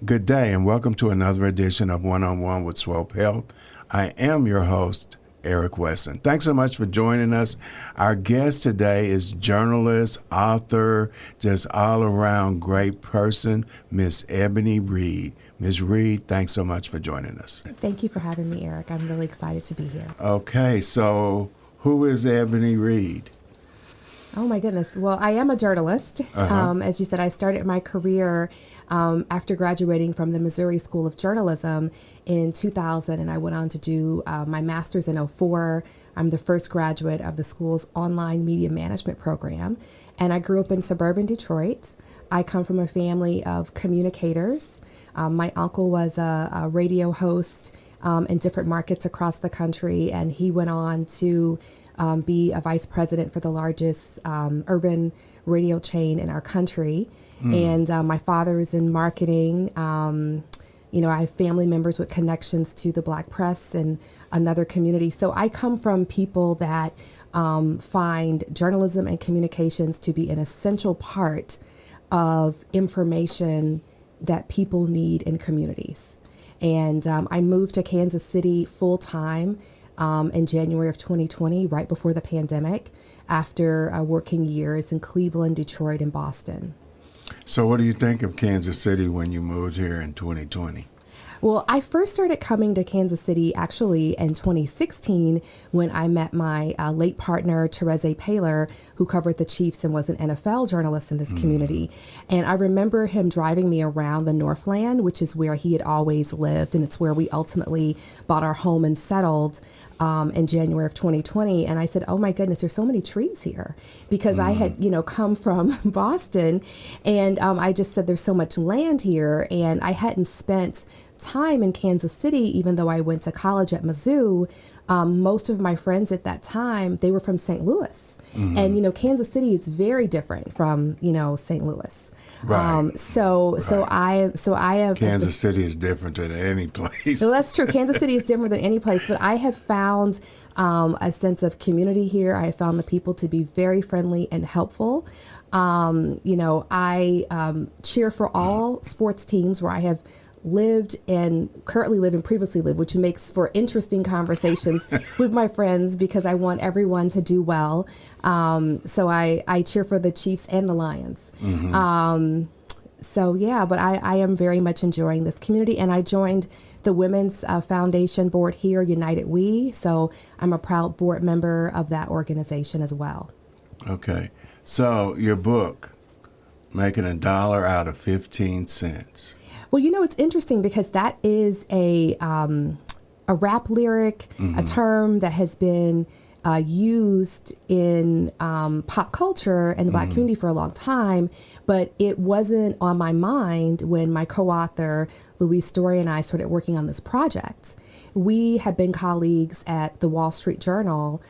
Good day and welcome to another edition of One-on-One with Swope Health. I am your host, Eric Wesson. Thanks so much for joining us. Our guest today is journalist, author, just all around great person, Miss Ebony Reed. Ms. Reed, thanks so much for joining us. Thank you for having me, Eric. I'm really excited to be here. Okay, so who is Ebony Reed? Oh my goodness. Well, I am a journalist. As you said, I started my career after graduating from the Missouri School of Journalism in 2000, and I went on to do my master's in '04. I'm the first graduate of the school's online media management program, and I grew up in suburban Detroit. I come from a family of communicators. My uncle was a radio host in different markets across the country, and he went on to be a vice president for the largest urban radio chain in our country. And my father is in marketing. I have family members with connections to the Black press and another community. So I come from people that find journalism and communications to be an essential part of information that people need in communities. And I moved to Kansas City full time in January of 2020, right before the pandemic, after working years in Cleveland, Detroit, and Boston. So what do you think of Kansas City when you moved here in 2020? Well, I first started coming to Kansas City actually in 2016 when I met my late partner, Therese Paylor, who covered the Chiefs and was an NFL journalist in this community. And I remember him driving me around the Northland, which is where he had always lived. And it's where we ultimately bought our home and settled in January of 2020. And I said, oh my goodness, there's so many trees here, because I had, come from Boston, and I just said, there's so much land here. And I hadn't spent time in Kansas City, even though I went to college at Mizzou. Most of my friends at that time, they were from St. Louis. And, Kansas City is very different from, St. Louis. Right. So I have Kansas City is different than any place. So that's true. Kansas City is different than any place, but I have found a sense of community here. I have found the people to be very friendly and helpful. I cheer for all sports teams where I have lived and currently live and previously lived, which makes for interesting conversations with my friends because I want everyone to do well. So I cheer for the Chiefs and the Lions. But I am very much enjoying this community, and I joined the Women's Foundation board here, United We. So I'm a proud board member of that organization as well. Okay. So your book, Making a Dollar Out of 15 Cents. Well, it's interesting because that is a rap lyric, a term that has been used in pop culture and the Black community for a long time, but it wasn't on my mind when my co-author, Louise Story, and I started working on this project. We had been colleagues at the Wall Street Journal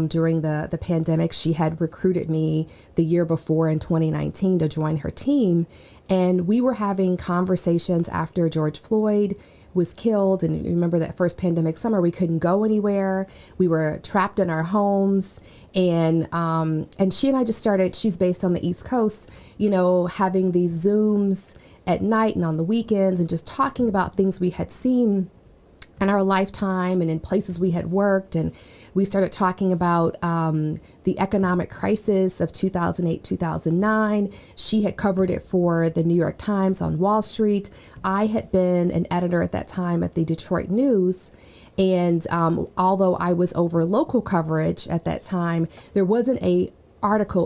during the pandemic. She had recruited me the year before in 2019 to join her team. And we were having conversations after George Floyd was killed. And remember that first pandemic summer, we couldn't go anywhere. We were trapped in our homes. And she and I just started, she's based on the East Coast, having these Zooms at night and on the weekends and just talking about things we had seen in our lifetime and in places we had worked. And we started talking about the economic crisis of 2008, 2009. She had covered it for the New York Times on Wall Street. I had been an editor at that time at the Detroit News. And although I was over local coverage at that time, there wasn't a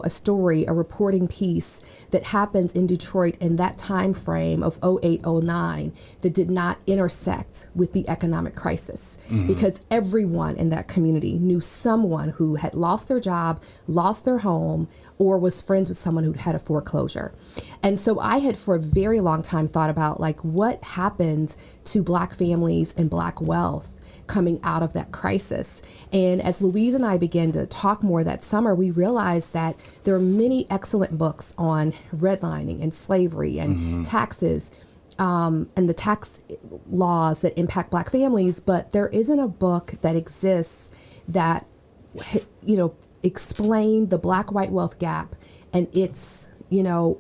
story, a reporting piece that happened in Detroit in that time frame of 08, 09 that did not intersect with the economic crisis, because everyone in that community knew someone who had lost their job, lost their home, or was friends with someone who had a foreclosure. And so I had for a very long time thought about what happened to Black families and Black wealth coming out of that crisis. And as Louise and I began to talk more that summer, we realized that there are many excellent books on redlining and slavery and taxes and the tax laws that impact Black families, but there isn't a book that exists that, explained the Black-white wealth gap and its,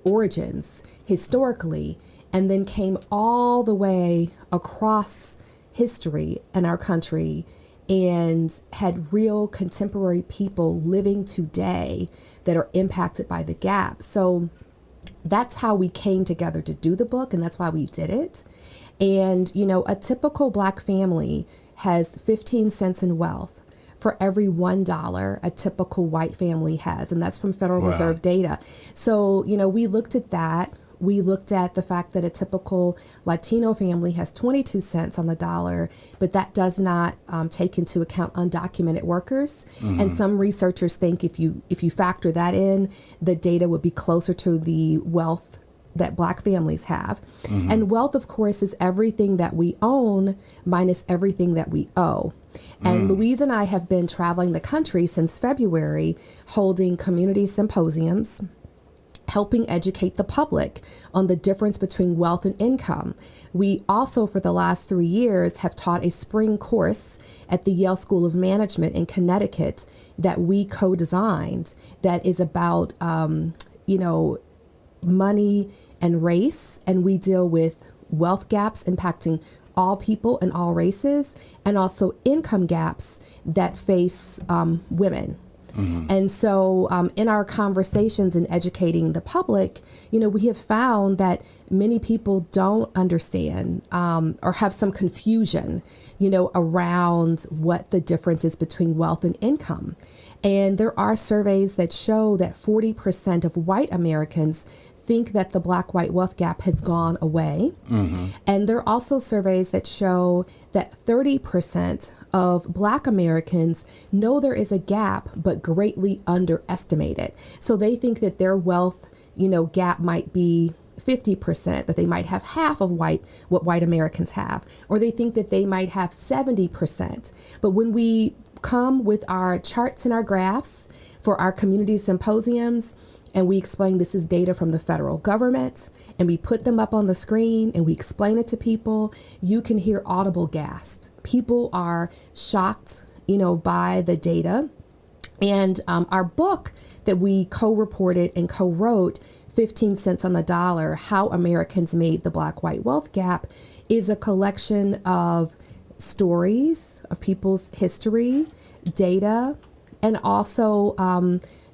origins historically, and then came all the way across history in our country and had real contemporary people living today that are impacted by the gap. So that's how we came together to do the book, and that's why we did it. And, you know, a typical Black family has 15 cents in wealth for every $1 a typical white family has. And that's from Federal Reserve data. So, you know, we looked at that. We looked at the fact that a typical Latino family has 22 cents on the dollar, but that does not take into account undocumented workers. And some researchers think if you factor that in, the data would be closer to the wealth that Black families have. And wealth, of course, is everything that we own minus everything that we owe. And Louise and I have been traveling the country since February, holding community symposiums, helping educate the public on the difference between wealth and income. We also, for the last 3 years, have taught a spring course at the Yale School of Management in Connecticut that we co-designed that is about, you know, money and race. And we deal with wealth gaps impacting all people and all races, and also income gaps that face women. And so in our conversations and educating the public, you know, we have found that many people don't understand or have some confusion, you know, around what the difference is between wealth and income. And there are surveys that show that 40% of white Americans think that the Black-white wealth gap has gone away. And there are also surveys that show that 30% of Black Americans know there is a gap, but greatly underestimate it. So they think that their wealth, you know, gap might be 50%, that they might have half of what white Americans have, or they think that they might have 70%. But when we come with our charts and our graphs for our community symposiums, and we explain this is data from the federal government, and we put them up on the screen and we explain it to people, you can hear audible gasps. People are shocked, you know, by the data. And our book that we co-reported and co-wrote, 15 cents on the dollar, How Americans Made the Black-White Wealth Gap, is a collection of stories of people's history, data, and also,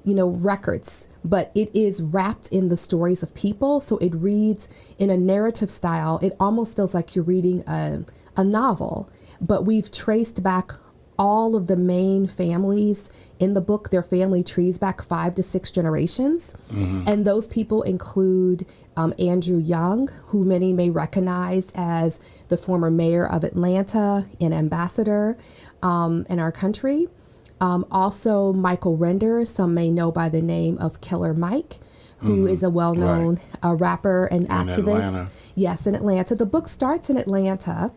you know, records. But it is wrapped in the stories of people. So it reads in a narrative style. It almost feels like you're reading a novel. But we've traced back all of the main families in the book, their family trees back 5 to 6 generations. And those people include Andrew Young, who many may recognize as the former mayor of Atlanta and ambassador in our country. Also, Michael Render, some may know by the name of Killer Mike, who is a well-known rapper and activist. Atlanta. Yes, in Atlanta. The book starts in Atlanta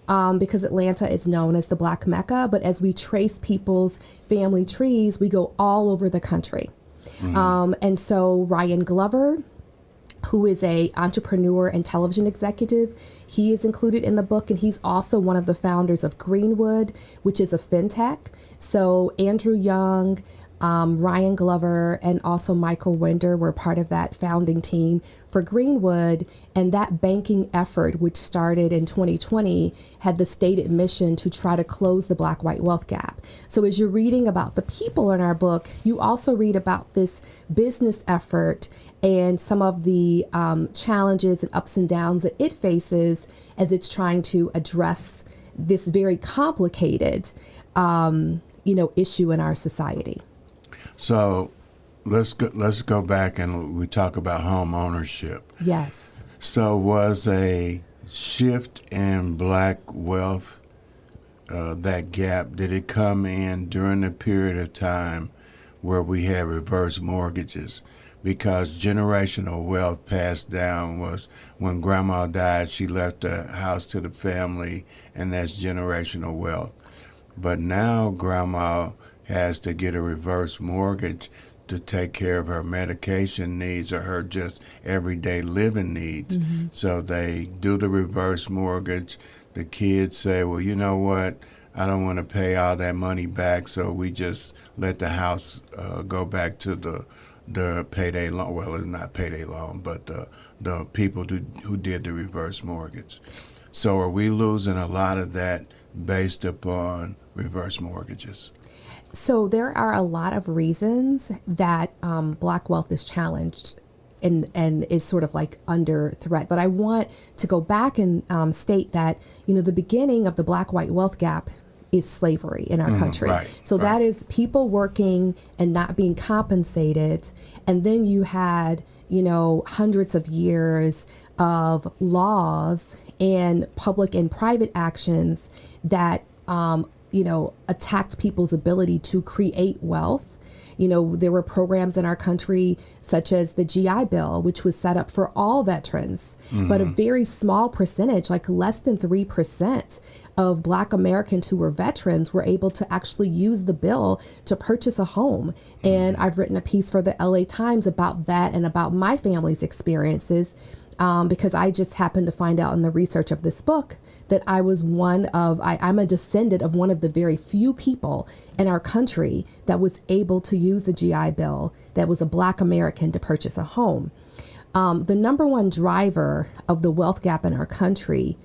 because Atlanta is known as the Black Mecca. But as we trace people's family trees, we go all over the country. And so Ryan Glover, who is a entrepreneur and television executive, he is included in the book, and he's also one of the founders of Greenwood, which is a fintech. So Andrew Young, Ryan Glover, and also Michael Winder were part of that founding team for Greenwood. And that banking effort, which started in 2020, had the stated mission to try to close the Black-white wealth gap. So as you're reading about the people in our book, you also read about this business effort and some of the challenges and ups and downs that it faces as it's trying to address this very complicated, you know, issue in our society. So let's go back and we talk about home ownership. Yes. So was a shift in Black wealth, that gap, did it come in during the period of time where we had reverse mortgages? Because generational wealth passed down was when grandma died, she left the house to the family, and that's generational wealth. But now grandma has to get a reverse mortgage to take care of her medication needs or her just everyday living needs. So they do the reverse mortgage. The kids say, well, you know what? I don't want to pay all that money back, so we just let the house go back to the the payday loan. Well, it's not payday loan, but the people who did the reverse mortgage. So are we losing a lot of that based upon reverse mortgages? So there are a lot of reasons that Black wealth is challenged and is sort of like under threat. But I want to go back and state that, the beginning of the Black-white wealth gap is slavery in our country. So that is people working and not being compensated. And then you had, hundreds of years of laws and public and private actions that, attacked people's ability to create wealth. There were programs in our country such as the GI Bill, which was set up for all veterans, but a very small percentage, like less than 3% of Black Americans who were veterans were able to actually use the bill to purchase a home. And I've written a piece for the LA Times about that and about my family's experiences. Because I just happened to find out in the research of this book that I was I'm a descendant of one of the very few people in our country that was able to use the GI Bill that was a Black American to purchase a home. The number one driver of the wealth gap in our country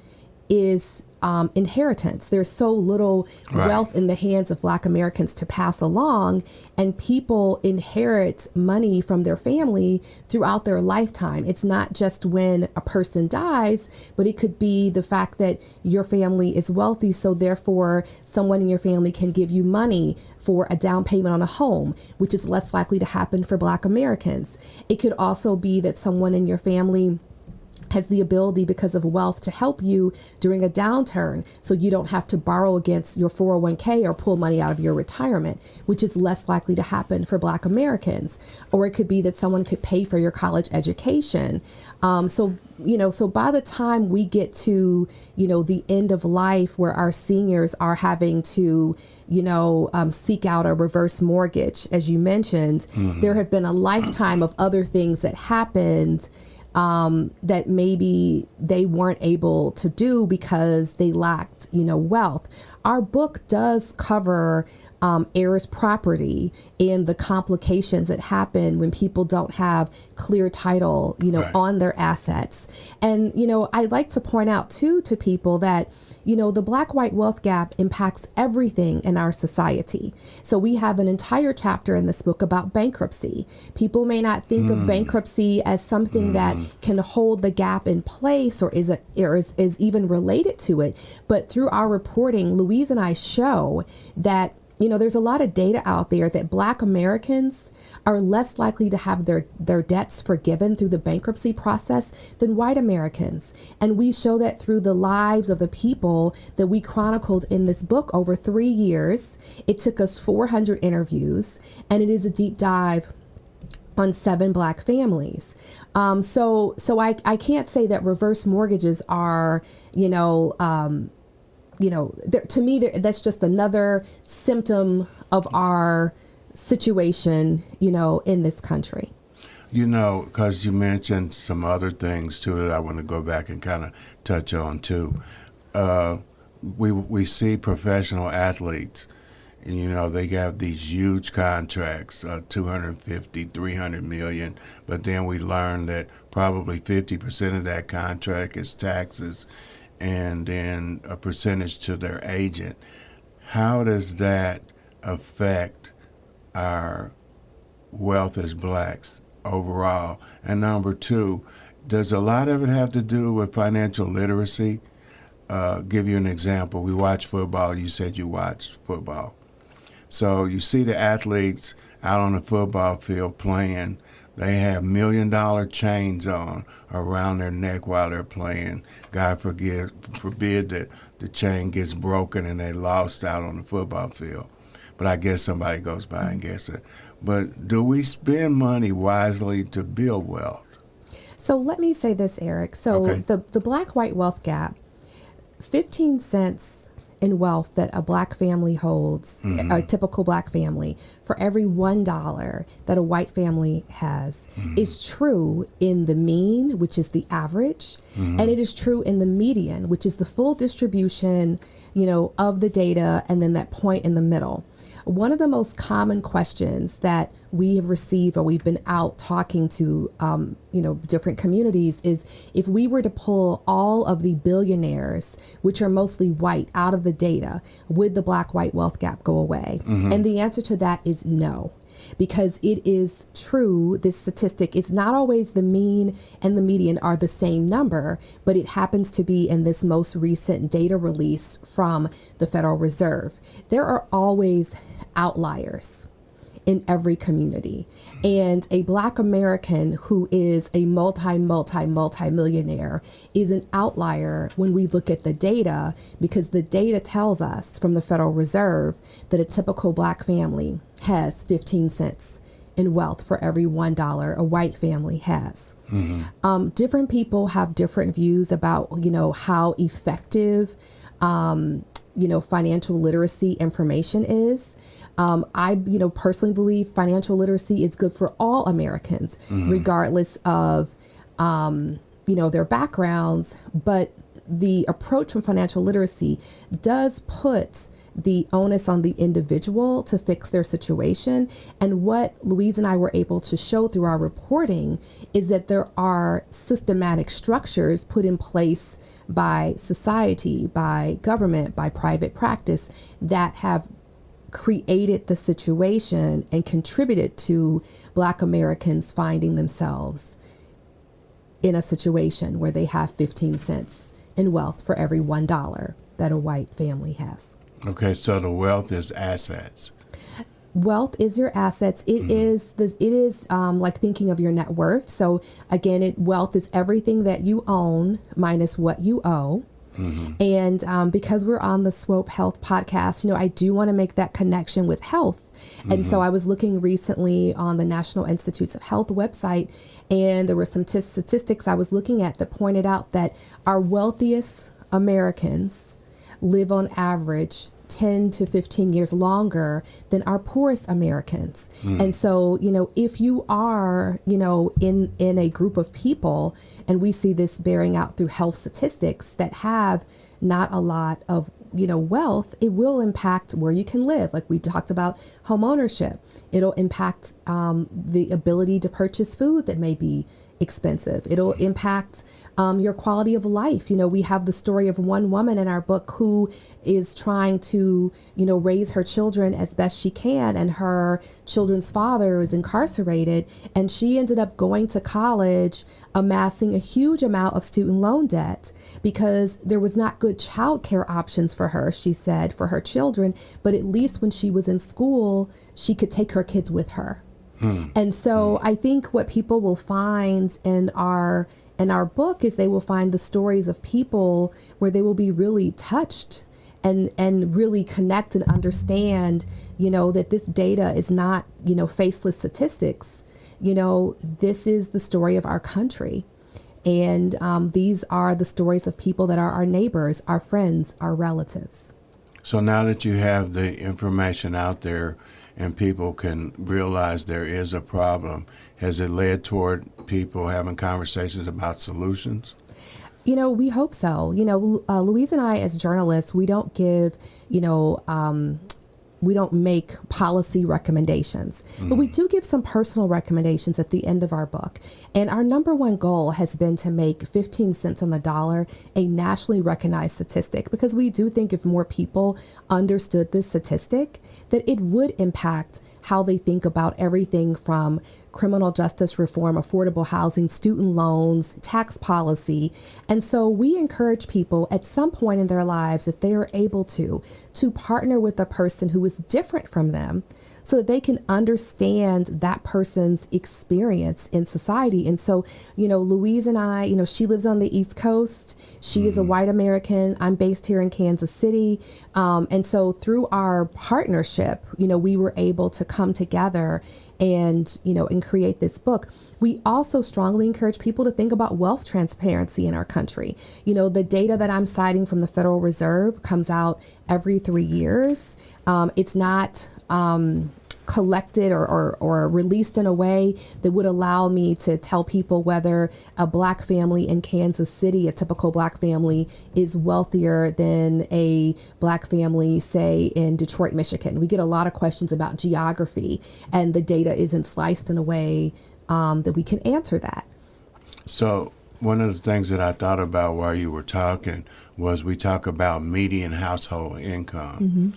is inheritance. There's so little wealth in the hands of Black Americans to pass along, and people inherit money from their family throughout their lifetime. It's not just when a person dies, but it could be the fact that your family is wealthy, so therefore someone in your family can give you money for a down payment on a home, which is less likely to happen for Black Americans. It could also be that someone in your family has the ability because of wealth to help you during a downturn, so you don't have to borrow against your 401k or pull money out of your retirement, which is less likely to happen for Black Americans. Or it could be that someone could pay for your college education. So by the time we get to, the end of life where our seniors are having to, seek out a reverse mortgage, as you mentioned, there have been a lifetime of other things that happened that maybe they weren't able to do because they lacked, wealth. Our book does cover heirs' property and the complications that happen when people don't have clear title, on their assets. And, I'd like to point out, too, to people that, the Black-white wealth gap impacts everything in our society. So we have an entire chapter in this book about bankruptcy. People may not think of bankruptcy as something that can hold the gap in place or is even related to it. But through our reporting, Louise and I show that there's a lot of data out there that Black Americans are less likely to have their debts forgiven through the bankruptcy process than white Americans. And we show that through the lives of the people that we chronicled in this book over 3 years. It took us 400 interviews, and it is a deep dive on 7 Black families. So I can't say that reverse mortgages are, to me, that's just another symptom of our situation, in this country. Because you mentioned some other things too that I want to go back and kind of touch on too. We see professional athletes, and, they have these huge contracts, 250, 300 million, but then we learn that probably 50% of that contract is taxes and then a percentage to their agent. How does that affect our wealth as Blacks overall? And number 2, does a lot of it have to do with financial literacy? Give you an example. We watch football. You said you watch football. So you see the athletes out on the football field playing. They have $1 million chains on around their neck while they're playing. God forbid that the chain gets broken and they lost out on the football field. But I guess somebody goes by and gets it. But do we spend money wisely to build wealth? So let me say this, Eric. So the Black-white wealth gap, 15 cents in wealth that a Black family holds, a typical Black family, for every $1 that a white family has, is true in the mean, which is the average, and it is true in the median, which is the full distribution, of the data, and then that point in the middle. One of the most common questions that we have received, or we've been out talking to, different communities, is if we were to pull all of the billionaires, which are mostly white, out of the data, would the black-white wealth gap go away? And the answer to that is no. Because it is true, this statistic is not always the mean and the median are the same number, but it happens to be in this most recent data release from the Federal Reserve. There are always outliers in every community. And a Black American who is a multi-millionaire is an outlier when we look at the data, because the data tells us from the Federal Reserve that a typical Black family has 15 cents in wealth for every $1 a white family has. Different people have different views about, how effective, financial literacy information is. I personally believe financial literacy is good for all Americans, regardless of, their backgrounds. But the approach from financial literacy does put the onus on the individual to fix their situation. And what Louise and I were able to show through our reporting is that there are systematic structures put in place by society, by government, by private practice that have created the situation and contributed to Black Americans finding themselves in a situation where they have 15 cents in wealth for every $1 that a white family has. Okay, so the wealth is assets. Wealth is your assets. It is like thinking of your net worth. So again, wealth is everything that you own minus what you owe. And because we're on the Swope Health podcast, I do want to make that connection with health. And so I was looking recently on the National Institutes of Health website, and there were some statistics I was looking at that pointed out that our wealthiest Americans live on average 10 to 15 years longer than our poorest Americans. And so, if you are, in a group of people, and we see this bearing out through health statistics that have not a lot of, wealth, it will impact where you can live. Like we talked about home ownership. It'll impact the ability to purchase food that may be expensive. It'll impact your quality of life. We have the story of one woman in our book who is trying to, raise her children as best she can. And her children's father is incarcerated. And she ended up going to college, amassing a huge amount of student loan debt because there was not good childcare options for her, she said, for her children. But at least when she was in school, she could take her kids with her. And so I think what people will find in our book is they will find the stories of people where they will be really touched and really connect and understand, that this data is not, faceless statistics. This is the story of our country. And these are the stories of people that are our neighbors, our friends, our relatives. So now that you have the information out there, and people can realize there is a problem, has it led toward people having conversations about solutions? We hope so. Louise and I, as journalists, we don't give, we don't make policy recommendations, but we do give some personal recommendations at the end of our book. And our number one goal has been to make 15 cents on the dollar a nationally recognized statistic, because we do think if more people understood this statistic, that it would impact how they think about everything from criminal justice reform, affordable housing, student loans, tax policy. And so we encourage people at some point in their lives, if they are able to partner with a person who is different from them so that they can understand that person's experience in society. And so, Louise and I, she lives on the East Coast. She is a white American. I'm based here in Kansas City. And so through our partnership, we were able to come together and create this book. We also strongly encourage people to think about wealth transparency in our country. The data that I'm citing from the Federal Reserve comes out every 3 years. It's not collected or released in a way that would allow me to tell people whether a Black family in Kansas City, a typical Black family, is wealthier than a Black family, say, in Detroit, Michigan. We get a lot of questions about geography, and the data isn't sliced in a way that we can answer that. So one of the things that I thought about while you were talking was we talk about median household income. Mm-hmm.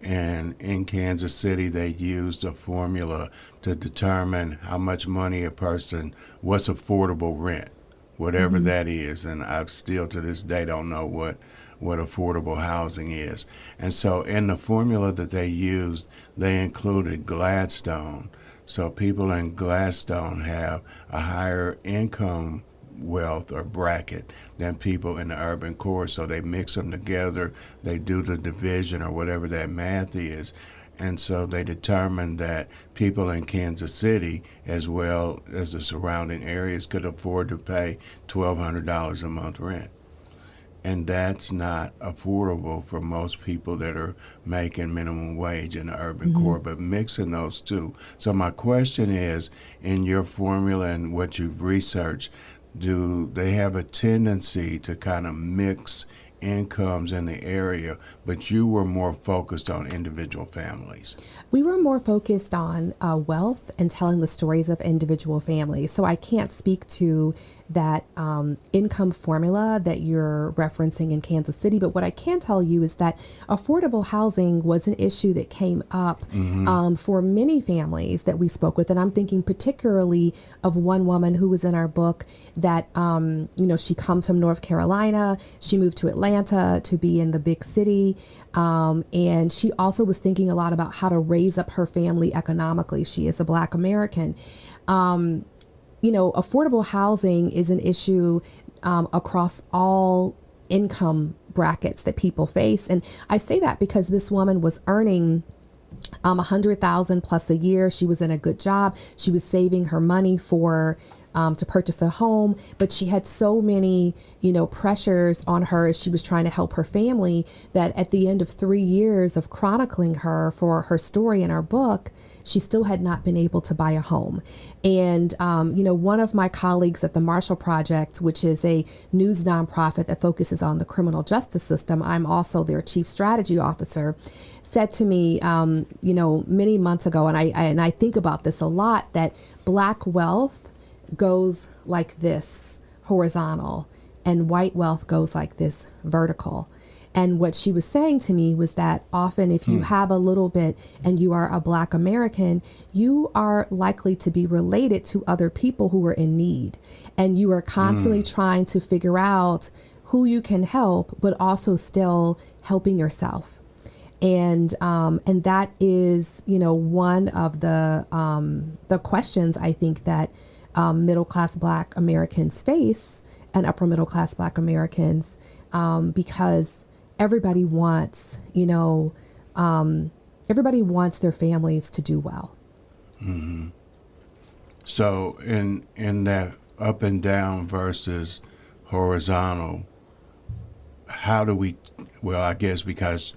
And in Kansas City, they used a formula to determine how much money a person, what's affordable rent, whatever Mm-hmm. that is. And I still to this day don't know what affordable housing is. And so in the formula that they used, they included Gladstone. So people in Gladstone have a higher income wealth or bracket than people in the urban core. So they mix them together, they do the division or whatever that math is. And so they determined that people in Kansas City, as well as the surrounding areas, could afford to pay $1,200 a month rent. And that's not affordable for most people that are making minimum wage in the urban Mm-hmm. core, but mixing those two. So my question is, in your formula and what you've researched, do they have a tendency to kind of mix incomes in the area, but you were more focused on individual families? We were more focused on wealth and telling the stories of individual families. So I can't speak to that income formula that you're referencing in Kansas City. But what I can tell you is that affordable housing was an issue that came up for many families that we spoke with. And I'm thinking particularly of one woman who was in our book that, she comes from North Carolina. She moved to Atlanta to be in the big city. And she also was thinking a lot about how to raise up her family economically. She is a Black American. Affordable housing is an issue across all income brackets that people face. And I say that because this woman was earning $100,000 plus a year. She was in a good job. She was saving her money for to purchase a home, but she had so many, pressures on her as she was trying to help her family that at the end of 3 years of chronicling her for her story in our book, she still had not been able to buy a home. And, one of my colleagues at the Marshall Project, which is a news nonprofit that focuses on the criminal justice system, I'm also their chief strategy officer, said to me, many months ago, and I think about this a lot, that Black wealth goes like this, horizontal, and white wealth goes like this, vertical. And what she was saying to me was that often if you have a little bit and you are a Black American, you are likely to be related to other people who are in need. And you are constantly trying to figure out who you can help, but also still helping yourself. And that is, one of the questions I think that middle-class Black Americans face and upper middle-class Black Americans, because everybody wants, everybody wants their families to do well. Mm-hmm. So in that up and down versus horizontal, how do we, well, I guess because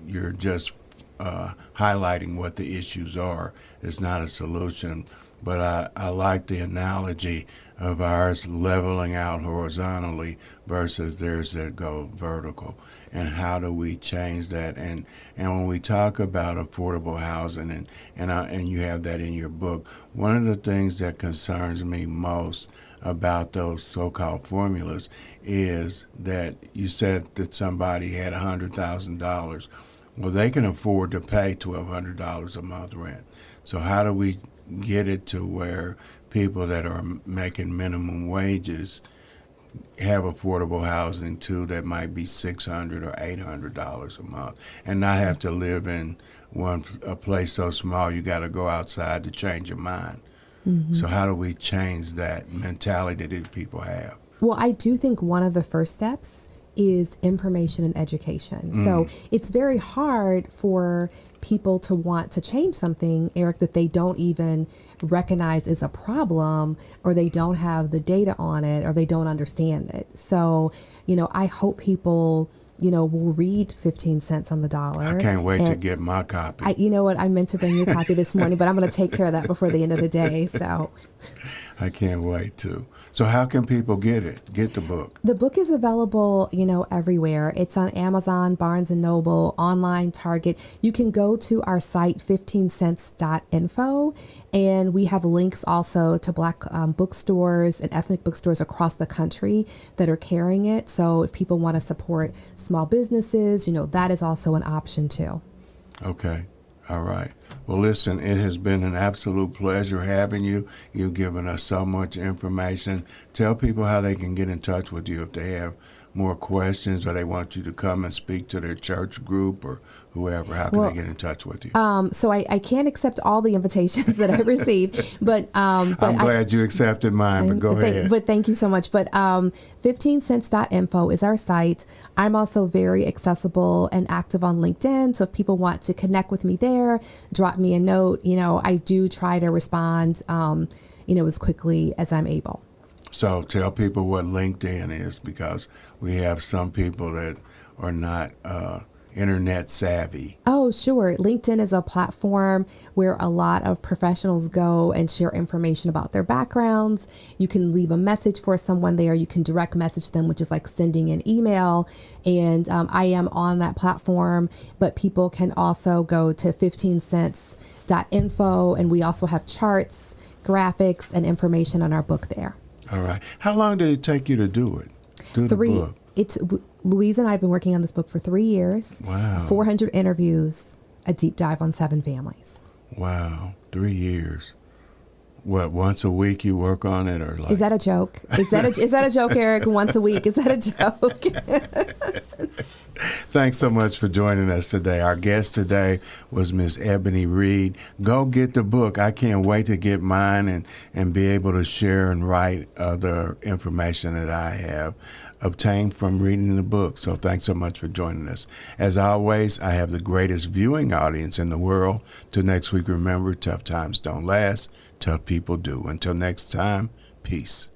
you're just highlighting what the issues are, it's not a solution. But I like the analogy of ours leveling out horizontally versus theirs that go vertical. And how do we change that? And when we talk about affordable housing, and you have that in your book, one of the things that concerns me most about those so-called formulas is that you said that somebody had $100,000. Well, they can afford to pay $1,200 a month rent. So how do we get it to where people that are making minimum wages have affordable housing too that might be $600 or $800 a month, and not have to live in a place so small you got to go outside to change your mind? Mm-hmm. So how do we change that mentality that people have? Well, I do think one of the first steps is information and education. So it's very hard for people to want to change something, Eric, that they don't even recognize is a problem, or they don't have the data on it, or they don't understand it. So, I hope people will read 15 cents on the dollar. I can't wait to get my copy. You know what? I meant to bring you a copy this morning, but I'm going to take care of that before the end of the day. So I can't wait to. So how can people get the book? The book is available, everywhere. It's on Amazon, Barnes & Noble, online, Target. You can go to our site, 15cents.info, and we have links also to Black bookstores and ethnic bookstores across the country that are carrying it. So if people want to support small businesses, that is also an option too. Okay. All right. Well, listen, it has been an absolute pleasure having you. You've given us so much information. Tell people how they can get in touch with you if they have more questions or they want you to come and speak to their church group or whoever. How can they get in touch with you? So I can't accept all the invitations that I receive, but I'm glad you accepted mine, but go ahead. But thank you so much. But 15cents.info is our site. I'm also very accessible and active on LinkedIn. So if people want to connect with me there, drop me a note. I do try to respond, as quickly as I'm able. So tell people what LinkedIn is, because we have some people that are not internet savvy. Oh, sure. LinkedIn is a platform where a lot of professionals go and share information about their backgrounds. You can leave a message for someone there. You can direct message them, which is like sending an email. And I am on that platform, but people can also go to 15cents.info, and we also have charts, graphics, and information on our book there. All right. How long did it take you to do it? The book? Louise and I have been working on this book for 3 years. Wow. 400 interviews, a deep dive on 7 families. Wow. 3 years. What, once a week you work on it, or like? Is that a joke? Is that a joke, Eric? Once a week? Is that a joke? Thanks so much for joining us today. Our guest today was Miss Ebony Reed. Go get the book. I can't wait to get mine and be able to share and write other information that I have obtained from reading the book. So thanks so much for joining us. As always, I have the greatest viewing audience in the world. Till next week, remember, tough times don't last. Tough people do. Until next time, peace.